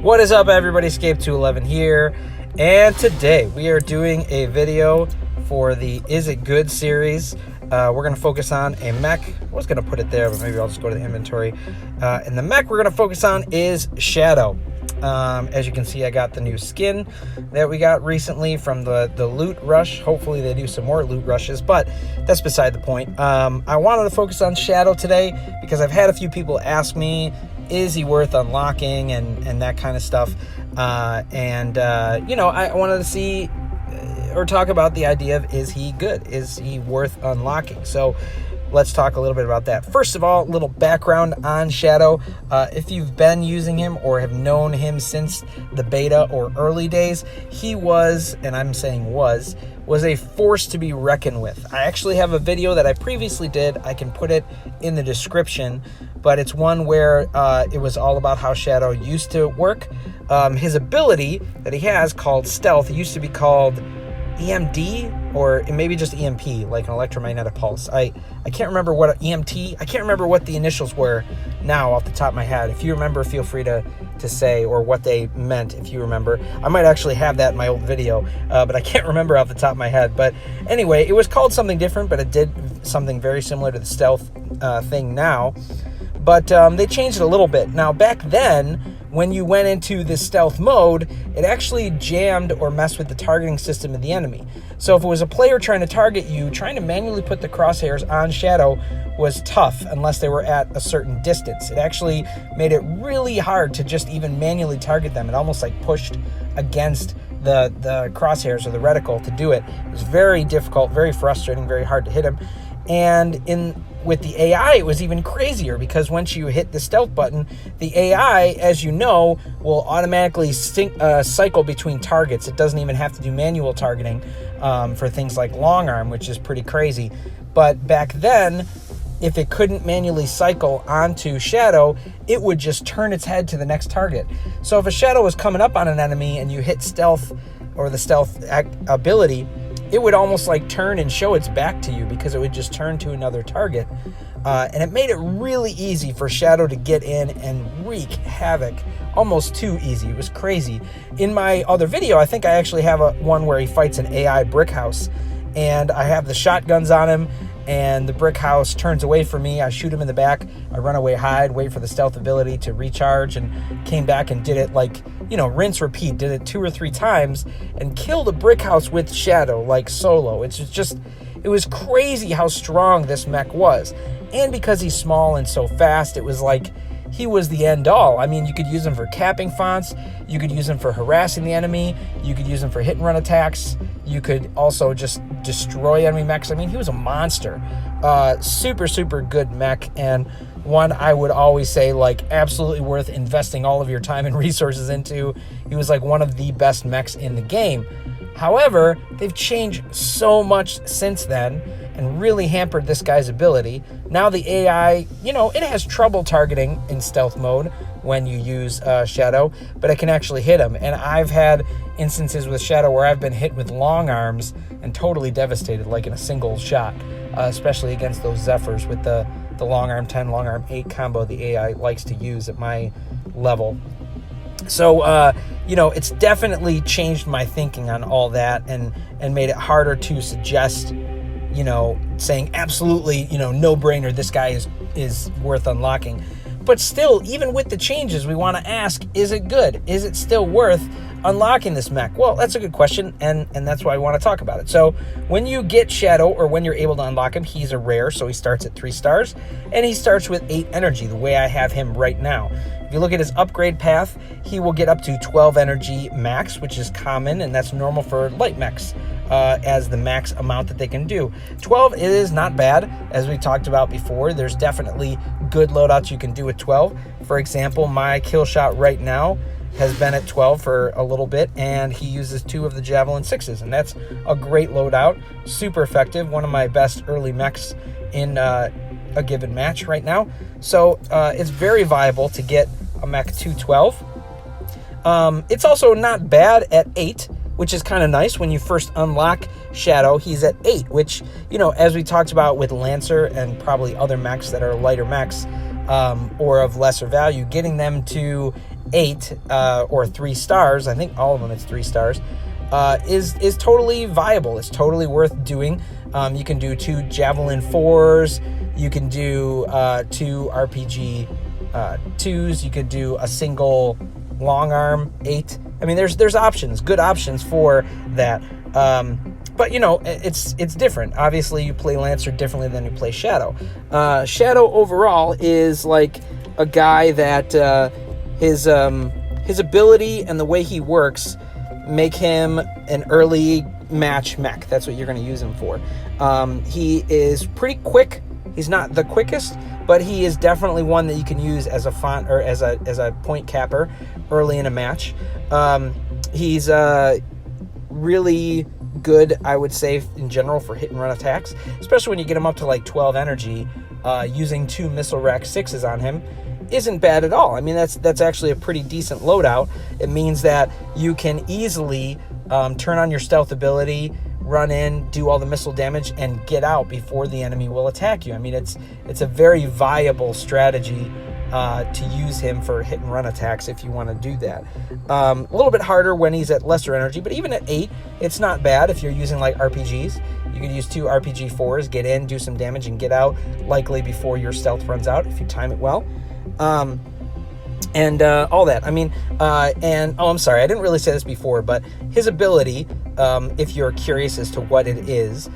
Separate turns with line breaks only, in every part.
What is up, everybody? Escape211 here, and today we are doing a video for the Is It Good series. We're going to focus on a mech. I was going to put it there, but maybe I'll just go to the inventory. And the mech we're going to focus on is Shadow. As you can see, I got the new skin that we got recently from the loot rush. Hopefully they do some more loot rushes, but that's beside the point. I wanted to focus on Shadow today because I've had a few people ask me, is he worth unlocking and that kind of stuff. I wanted to see or talk about the idea of, is he good? Is he worth unlocking? So let's talk a little bit about that. First of all, a little background on Shadow. If you've been using him or have known him since the beta or early days, he was, and I'm saying was a force to be reckoned with. I actually have a video that I previously did. I can put it in the description, but it's one where it was all about how Shadow used to work. His ability that he has called Stealth, it used to be called EMD, or maybe just EMP, like an electromagnetic pulse. I can't remember what EMT, I can't remember what the initials were now off the top of my head. If you remember, feel free to say, or what they meant if you remember. I might actually have that in my old video, but I can't remember off the top of my head. But anyway, it was called something different, but it did something very similar to the Stealth thing now. But they changed it a little bit. Now, back then, when you went into the stealth mode, it actually jammed or messed with the targeting system of the enemy. So if it was a player trying to target you, trying to manually put the crosshairs on Shadow was tough unless they were at a certain distance. It actually made it really hard to just even manually target them. It almost like pushed against the crosshairs or the reticle to do it. It was very difficult, very frustrating, very hard to hit him. And with the AI, it was even crazier, because once you hit the stealth button, the AI, as you know, will automatically cycle between targets. It doesn't even have to do manual targeting for things like long arm, which is pretty crazy. But back then, if it couldn't manually cycle onto Shadow, it would just turn its head to the next target. So if a Shadow was coming up on an enemy and you hit stealth or the stealth ability, it would almost like turn and show its back to you, because it would just turn to another target. And it made it really easy for Shadow to get in and wreak havoc. Almost too easy. It was crazy. In my other video, I think I actually have one where he fights an AI brick house, and I have the shotguns on him, and the brick house turns away from me. I shoot him in the back. I run away, hide, wait for the stealth ability to recharge, and came back and did it like, rinse, repeat. Did it 2 or 3 times and killed a brick house with Shadow, like solo. It was crazy how strong this mech was. And because he's small and so fast, it was like he was the end all. I mean, you could use him for capping fonts. You could use him for harassing the enemy. You could use him for hit and run attacks. You could also just destroy enemy mechs. I mean, he was a monster. Super, super good mech, and one I would always say, like, absolutely worth investing all of your time and resources into. He was like one of the best mechs in the game. However, they've changed so much since then and really hampered this guy's ability. Now the AI, it has trouble targeting in stealth mode when you use Shadow, but it can actually hit him. And I've had instances with Shadow where I've been hit with long arms and totally devastated, like in a single shot, especially against those Zephyrs with the long arm 10, long arm 8 combo the AI likes to use at my level. So, it's definitely changed my thinking on all that and made it harder to suggest, saying absolutely, no-brainer, this guy is worth unlocking. But still, even with the changes, we want to ask, is it good? Is it still worth unlocking this mech? Well, that's a good question, and that's why I want to talk about it. So when you get Shadow, or when you're able to unlock him, he's a rare, so he starts at 3 stars, and he starts with 8 energy, the way I have him right now. If you look at his upgrade path, he will get up to 12 energy max, which is common, and that's normal for light mechs, as the max amount that they can do. 12 is not bad, as we talked about before. There's definitely good loadouts you can do with 12. For example, my kill shot right now has been at 12 for a little bit, and he uses 2 of the Javelin 6s, and that's a great loadout. Super effective, one of my best early mechs in a given match right now. So it's very viable to get a mech to 12. It's also not bad at 8, which is kind of nice. When you first unlock Shadow, he's at 8, which, as we talked about with Lancer and probably other mechs that are lighter mechs, or of lesser value, getting them to 8 or 3 stars, I think all of them it's 3 stars, is totally viable. It's totally worth doing. You can do 2 Javelin 4s. You can do 2 RPG 2s. You could do a single long arm 8. I mean, there's options, good options for that. But you know, it's different. Obviously, you play Lancer differently than you play Shadow. Shadow overall is like a guy that his ability and the way he works make him an early match mech. That's what you're going to use him for. He is pretty quick. He's not the quickest, but he is definitely one that you can use as a font or as a point capper early in a match. He's really good, I would say, in general for hit and run attacks, especially when you get him up to like 12 energy. Using 2 missile rack 6s on him isn't bad at all. I mean, that's actually a pretty decent loadout. It means that you can easily turn on your stealth ability, run in, do all the missile damage, and get out before the enemy will attack you. I mean, it's a very viable strategy to use him for hit and run attacks if you want to do that. A little bit harder when he's at lesser energy, but even at 8, it's not bad if you're using like RPGs. You could use 2 RPG 4s, get in, do some damage, and get out, likely before your stealth runs out if you time it well. And all that. I mean, I'm sorry, I didn't really say this before, but his ability, if you're curious as to what it is,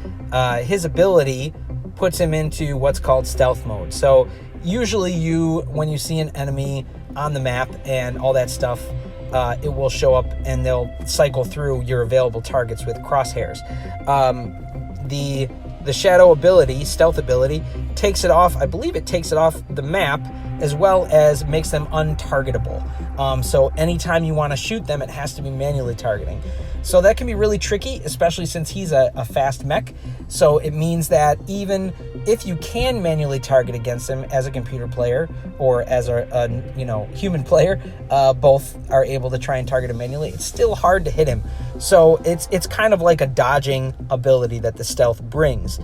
his ability puts him into what's called stealth mode. So usually when you see an enemy on the map and all that stuff, it will show up and they'll cycle through your available targets with crosshairs. The shadow ability, stealth ability, takes it off. I believe it takes it off the map, as well as makes them untargetable. So anytime you want to shoot them, it has to be manually targeting. So that can be really tricky, especially since he's a fast mech. So it means that even if you can manually target against him as a computer player or as a human player, both are able to try and target him manually, it's still hard to hit him. So it's kind of like a dodging ability that the stealth brings.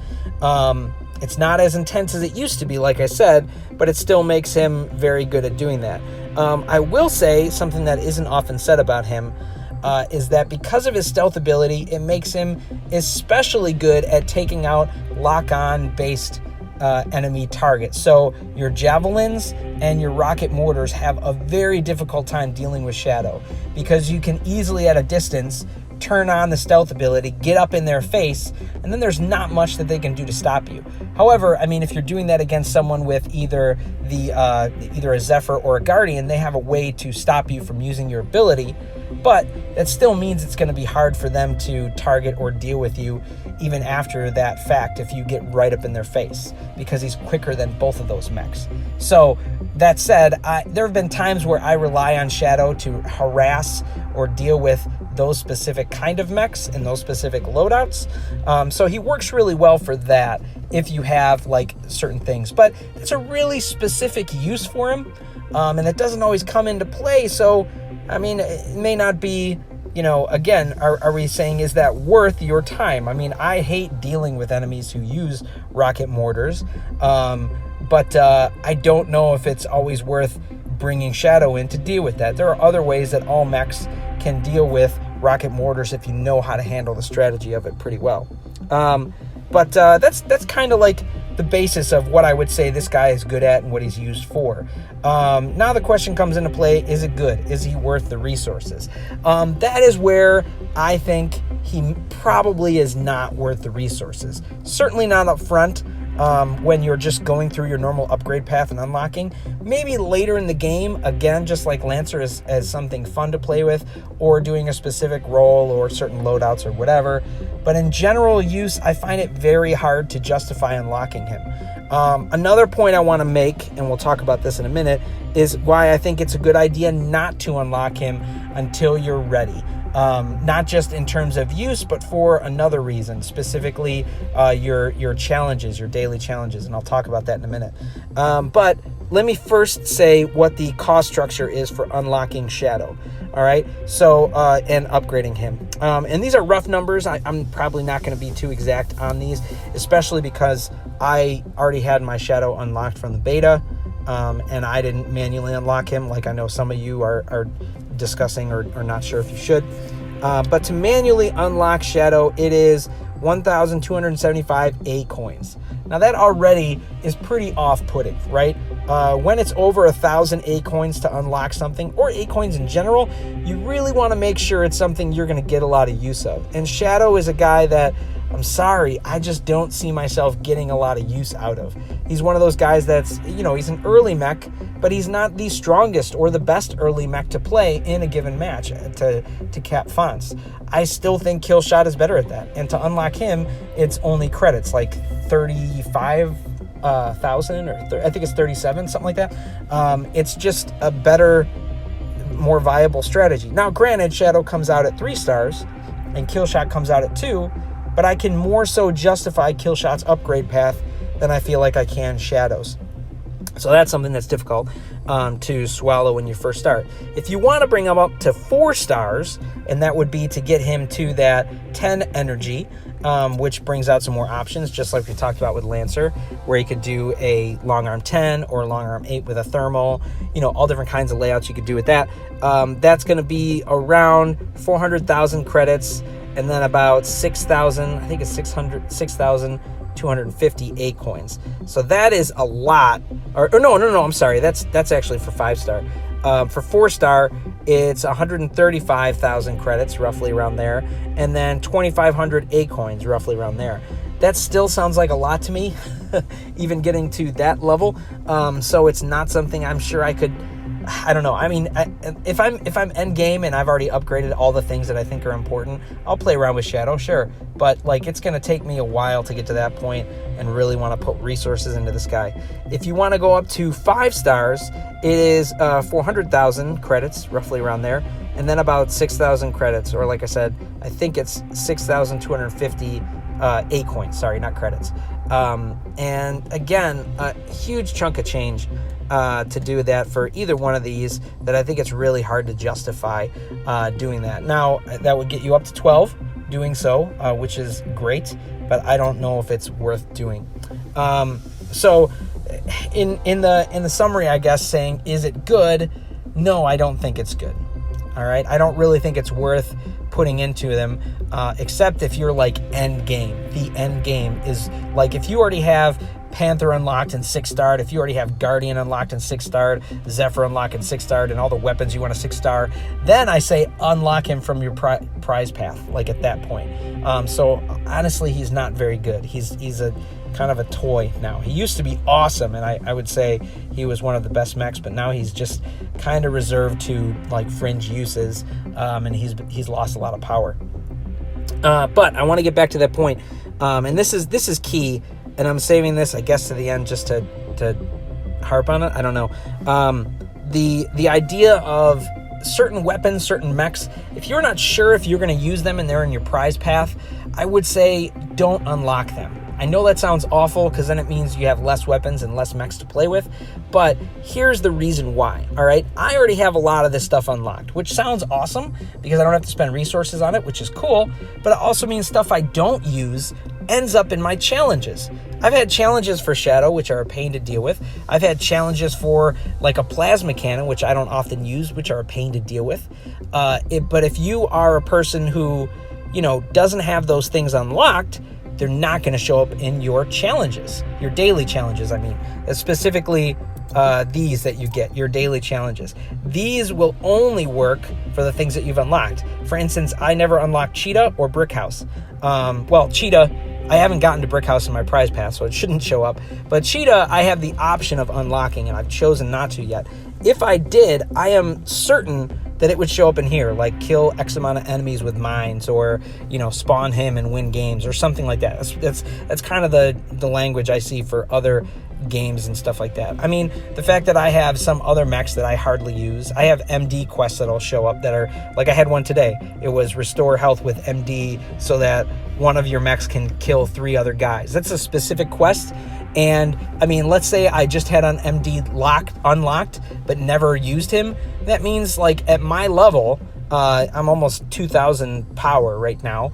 It's not as intense as it used to be, like I said, but it still makes him very good at doing that. I will say something that isn't often said about him is that because of his stealth ability, it makes him especially good at taking out lock-on based enemy targets. So your javelins and your rocket mortars have a very difficult time dealing with Shadow because you can easily at a distance turn on the stealth ability, get up in their face, and then there's not much that they can do to stop you. However, I mean, if you're doing that against someone with either a Zephyr or a Guardian, they have a way to stop you from using your ability, but that still means it's going to be hard for them to target or deal with you even after that fact if you get right up in their face, because he's quicker than both of those mechs. So that said, there have been times where I rely on Shadow to harass or deal with those specific kind of mechs and those specific loadouts. So he works really well for that if you have like certain things, but it's a really specific use for him. And it doesn't always come into play. So, I mean, it may not be, again, are we saying, is that worth your time? I mean, I hate dealing with enemies who use rocket mortars, but I don't know if it's always worth bringing Shadow in to deal with that. There are other ways that all mechs can deal with rocket mortars if you know how to handle the strategy of it pretty well. But that's kind of like the basis of what I would say this guy is good at and what he's used for. Now the question comes into play, is it good? Is he worth the resources? That is where I think he probably is not worth the resources. Certainly not up front. When you're just going through your normal upgrade path and unlocking. Maybe later in the game, again, just like Lancer as something fun to play with, or doing a specific role or certain loadouts or whatever. But in general use, I find it very hard to justify unlocking him. Another point I want to make, and we'll talk about this in a minute, is why I think it's a good idea not to unlock him until you're ready. Not just in terms of use, but for another reason, specifically your challenges, your daily challenges, and I'll talk about that in a minute. But let me first say what the cost structure is for unlocking Shadow. All right, so and upgrading him. And these are rough numbers. I'm probably not going to be too exact on these, especially because I already had my Shadow unlocked from the beta. and I didn't manually unlock him like I know some of you are discussing or not sure if you should. But to manually unlock Shadow, it is 1,275 A coins. Now that already is pretty off-putting, right? When it's over 1,000 A coins to unlock something, or A coins in general, you really want to make sure it's something you're going to get a lot of use of. And Shadow is a guy that, I'm sorry, I just don't see myself getting a lot of use out of. He's one of those guys that's, he's an early mech, but he's not the strongest or the best early mech to play in a given match to cap fonts. I still think Killshot is better at that. And to unlock him, it's only credits, like 35,000 or I think it's 37, something like that. It's just a better, more viable strategy. Now, granted, Shadow comes out at 3 stars and Killshot comes out at 2, but I can more so justify Killshot's upgrade path than I feel like I can Shadow's. So that's something that's difficult to swallow when you first start. If you want to bring him up to 4 stars, and that would be to get him to that 10 energy, which brings out some more options, just like we talked about with Lancer, where you could do a long arm 10 or long arm 8 with a thermal, all different kinds of layouts you could do with that. That's going to be around 400,000 credits, and then about 6,000, I think it's 6,250 A coins. So that is a lot. Or no, I'm sorry. That's actually for 5-star. For 4-star, it's 135,000 credits, roughly around there, and then 2,500 A coins, roughly around there. That still sounds like a lot to me, even getting to that level. So it's not something I'm sure I could. I don't know. I mean, if I'm end game and I've already upgraded all the things that I think are important, I'll play around with Shadow, sure. But it's going to take me a while to get to that point and really want to put resources into this guy. If you want to go up to 5 stars, it is 400,000 credits, roughly around there, and then about 6,000 credits, or like I said, I think it's 6,250 A coins. Sorry, not credits. And again, a huge chunk of change to do that for either one of these, that I think it's really hard to justify doing that. Now, that would get you up to 12 doing so, which is great, but I don't know if it's worth doing. So in the summary, I guess, saying, is it good? No, I don't think it's good. All right, I don't really think it's worth putting into them, except if you're like end game. The end game is like if you already have Panther unlocked and 6-starred, if you already have Guardian unlocked and 6-starred, Zephyr unlocked and 6-starred, and all the weapons you want to 6-star, then I say unlock him from your prize path, like at that point. So honestly, he's not very good. He's a kind of a toy now. He used to be awesome, and I would say he was one of the best mechs, but now he's just kind of reserved to like fringe uses, and he's lost a lot of power. But I want to get back to that point, and this is key. And I'm saving this, I guess, to the end just to harp on it. I don't know. The idea of certain weapons, certain mechs, if you're not sure if you're going to use them and they're in your prize path, I would say don't unlock them. I know that sounds awful because then it means you have less weapons and less mechs to play with, but here's the reason why, all right? I already have a lot of this stuff unlocked, which sounds awesome because I don't have to spend resources on it, which is cool, but it also means stuff I don't use ends up in my challenges. I've had challenges for Shadow, which are a pain to deal with. I've had challenges for like a plasma cannon, which I don't often use, which are a pain to deal with. But if you are a person who, doesn't have those things unlocked, they're not going to show up in your challenges, your daily challenges. I mean, specifically these that you get, your daily challenges. These will only work for the things that you've unlocked. For instance, I never unlocked Cheetah or Brick House. Cheetah, I haven't gotten to Brick House in my prize path, so it shouldn't show up. But Cheetah, I have the option of unlocking, and I've chosen not to yet. If I did, I am certain that it would show up in here, like kill X amount of enemies with mines, or spawn him and win games, or something like that. That's kind of the language I see for other games and stuff like that. I mean, the fact that I have some other mechs that I hardly use. I have MD quests that'll show up that are, like I had one today. It was restore health with MD so that one of your mechs can kill 3 other guys. That's a specific quest. And I mean, let's say I just had an MD unlocked, but never used him. That means like at my level, I'm almost 2,000 power right now.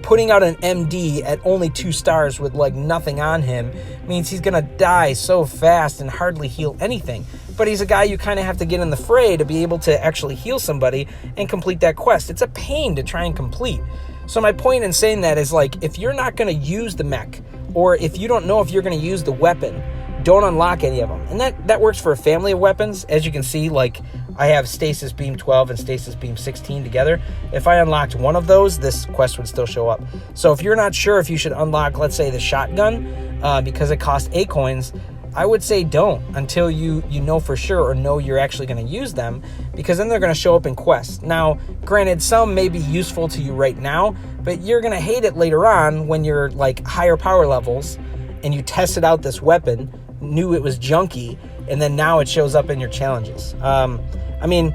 putting out an MD at only 2 stars with like nothing on him means he's gonna die so fast and hardly heal anything. But he's a guy you kind of have to get in the fray to be able to actually heal somebody and complete that quest. It's a pain to try and complete. So my point in saying that is, like, if you're not gonna use the mech, or if you don't know if you're gonna use the weapon, don't unlock any of them. And that works for a family of weapons. As you can see, like, I have Stasis Beam 12 and Stasis Beam 16 together. If I unlocked one of those, this quest would still show up. So if you're not sure if you should unlock, let's say, the shotgun, because it costs 8 coins, I would say don't until you know for sure or know you're actually going to use them, because then they're going to show up in quests. Now, granted, some may be useful to you right now, but you're going to hate it later on when you're like higher power levels and you tested out this weapon, knew it was junky, and then now it shows up in your challenges. I mean,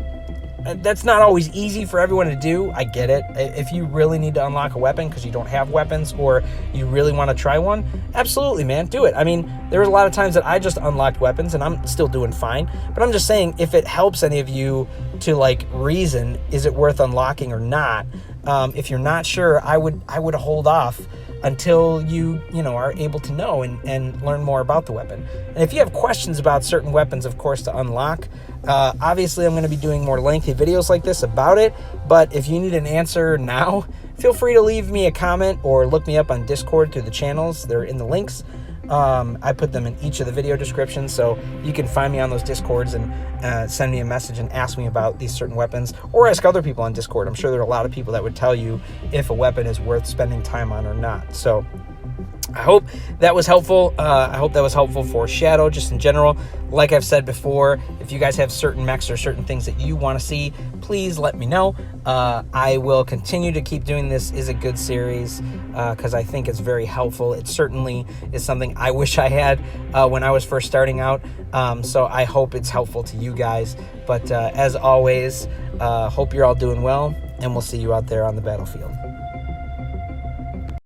that's not always easy for everyone to do. I get it. If you really need to unlock a weapon because you don't have weapons, or you really want to try one, absolutely, man, do it. I mean, there was a lot of times that I just unlocked weapons and I'm still doing fine. But I'm just saying, if it helps any of you to like reason, is it worth unlocking or not? If you're not sure, I would hold off until you are able to know and learn more about the weapon. And if you have questions about certain weapons, of course, to unlock, obviously I'm going to be doing more lengthy videos like this about it. But if you need an answer now, feel free to leave me a comment or look me up on Discord through the channels. They're in the links. I put them in each of the video descriptions, so you can find me on those Discords and send me a message and ask me about these certain weapons, or ask other people on Discord. I'm sure there are a lot of people that would tell you if a weapon is worth spending time on or not. So I hope that was helpful. I hope that was helpful for Shadow, just in general. Like I've said before, if you guys have certain mechs or certain things that you want to see, please let me know. I will continue to keep doing this Is It Good series because I think it's very helpful. It certainly is something I wish I had when I was first starting out. So I hope it's helpful to you guys. But as always, hope you're all doing well, and we'll see you out there on the battlefield.